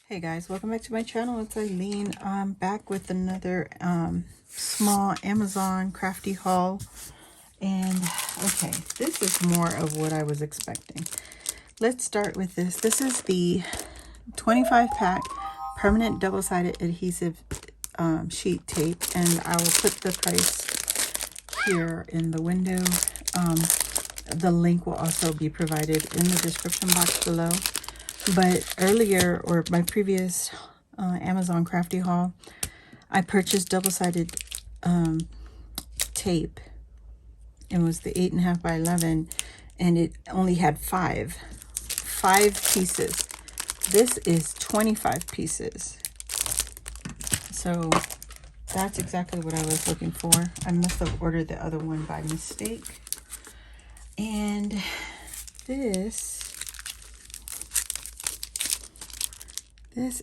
Hey guys, welcome back to my channel. It's Eileen. I'm back with another small Amazon crafty haul. And okay, this is more of what I was expecting. Let's start with this. This is the 25 pack permanent double-sided adhesive sheet tape, and I will put the price here in the window. The link will also be provided in the description box below. But earlier, or my previous Amazon crafty haul, I purchased double-sided tape. It was the 8.5 by 11, and it only had five pieces. This is 25 pieces. So that's exactly what I was looking for. I must have ordered the other one by mistake. And this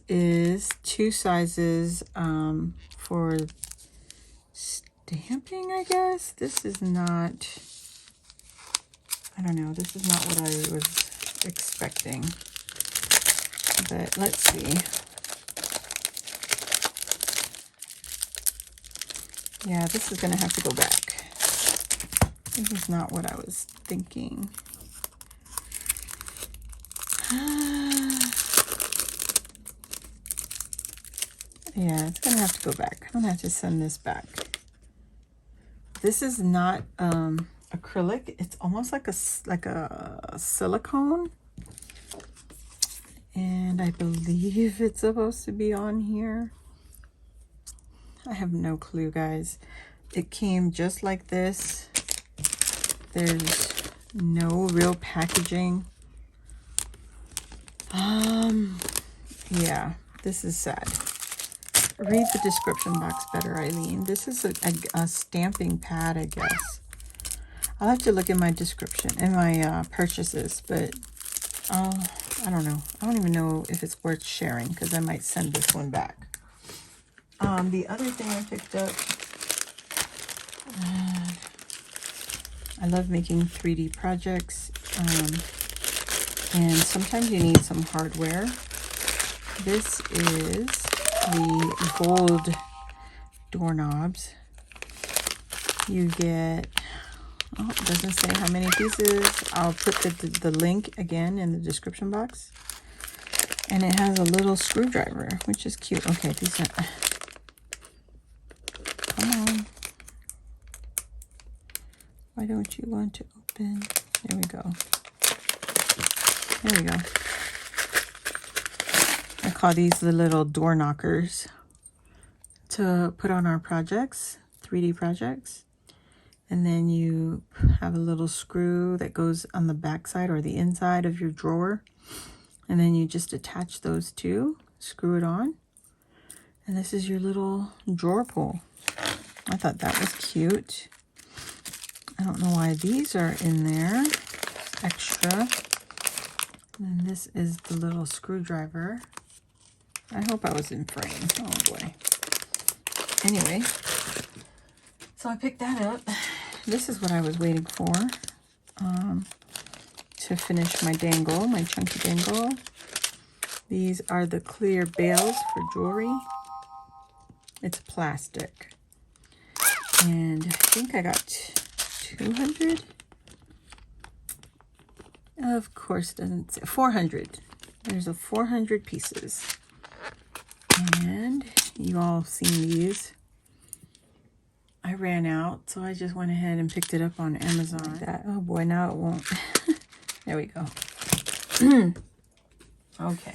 is two sizes for stamping, I guess. This is not, I don't know, this is not what I was expecting. But let's see. Yeah, this is going to have to go back. This is not what I was thinking. Yeah, it's gonna have to go back. I'm gonna have to send this back. This is not acrylic. It's almost like a silicone, and I believe it's supposed to be on here. I have no clue, guys. It came just like this. There's no real packaging. Yeah, this is sad. Read the description box better, Eileen. This is a stamping pad, I guess. I'll have to look in my description and my purchases, but I don't know. I don't even know if it's worth sharing because I might send this one back. The other thing I picked up, I love making 3D projects, and sometimes you need some hardware. This is the gold doorknobs. You get, oh, it doesn't say how many pieces. I'll put the link again in the description box. And it has a little screwdriver, which is cute. Okay, these are, come on. Why don't you want to open? There we go. There we go. I call these the little door knockers to put on our projects, 3D projects. And then you have a little screw that goes on the back side or the inside of your drawer. And then you just attach those two, screw it on. And this is your little drawer pull. I thought that was cute. I don't know why these are in there. Extra. And this is the little screwdriver. I hope I was in frame. Oh boy. Anyway, so I picked that up. This is what I was waiting for to finish my dangle, my chunky dangle. These are the clear bales for jewelry. It's plastic. And I think I got 200. Of course, it doesn't say 400. There's a 400 pieces. And you all seen these. I ran out, so I just went ahead and picked it up on Amazon. Like that. Oh boy, now it won't. There we go. Okay.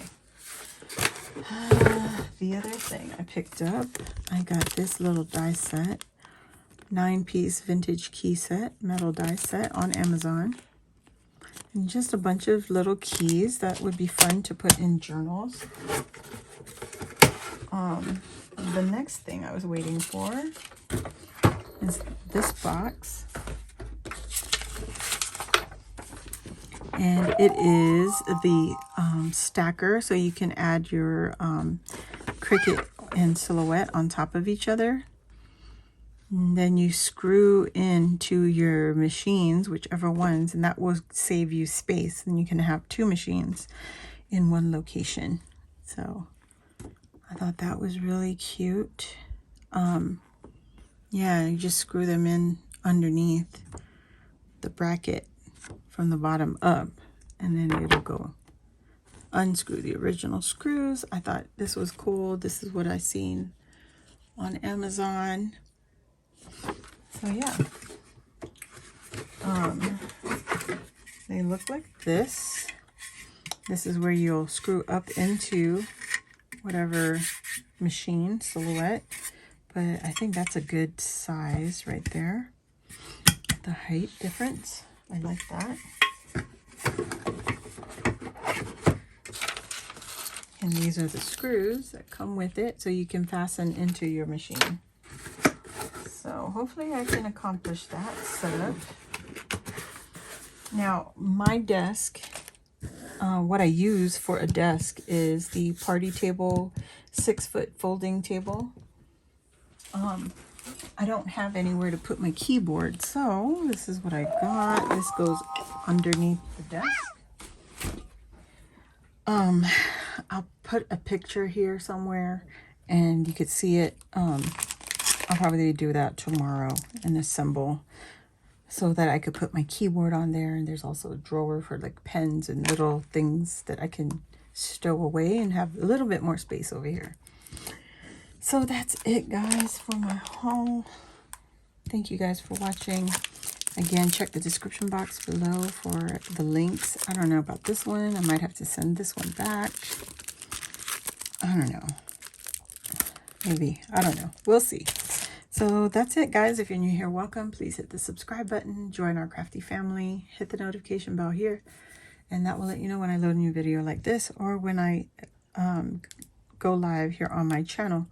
The other thing I picked up, I got this little die set. 9-piece vintage key set, metal die set on Amazon. And just a bunch of little keys that would be fun to put in journals. The next thing I was waiting for is this box. And it is the stacker, so you can add your Cricut and Silhouette on top of each other. And then you screw into your machines, whichever ones, and that will save you space. And you can have two machines in one location. So I thought that was really cute. Yeah, you just screw them in underneath the bracket from the bottom up, and then it'll go unscrew the original screws. I thought this was cool. This is what I seen on Amazon. So yeah, they look like this. This is where you'll screw up into whatever machine silhouette, but I think that's a good size right there. The height difference, I like that. And these are the screws that come with it, so you can fasten into your machine. So hopefully I can accomplish that setup. Now my desk, what I use for a desk is the party table, 6-foot folding table. I don't have anywhere to put my keyboard, so this is what I got. This goes underneath the desk. I'll put a picture here somewhere and you could see it. I'll probably do that tomorrow and assemble so that I could put my keyboard on there. And there's also a drawer for like pens and little things that I can stow away and have a little bit more space over here. So that's it, guys, for my haul. Thank you guys for watching. Again, check the description box below for the links. I don't know about this one. I might have to send this one back. I don't know. Maybe. I don't know. We'll see. So that's it, guys. If you're new here, welcome. Please hit the subscribe button. Join our crafty family. Hit the notification bell here. And that will let you know when I load a new video like this or when I go live here on my channel.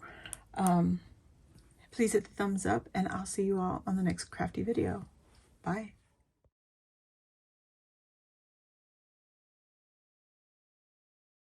Please hit the thumbs up, and I'll see you all on the next crafty video. Bye.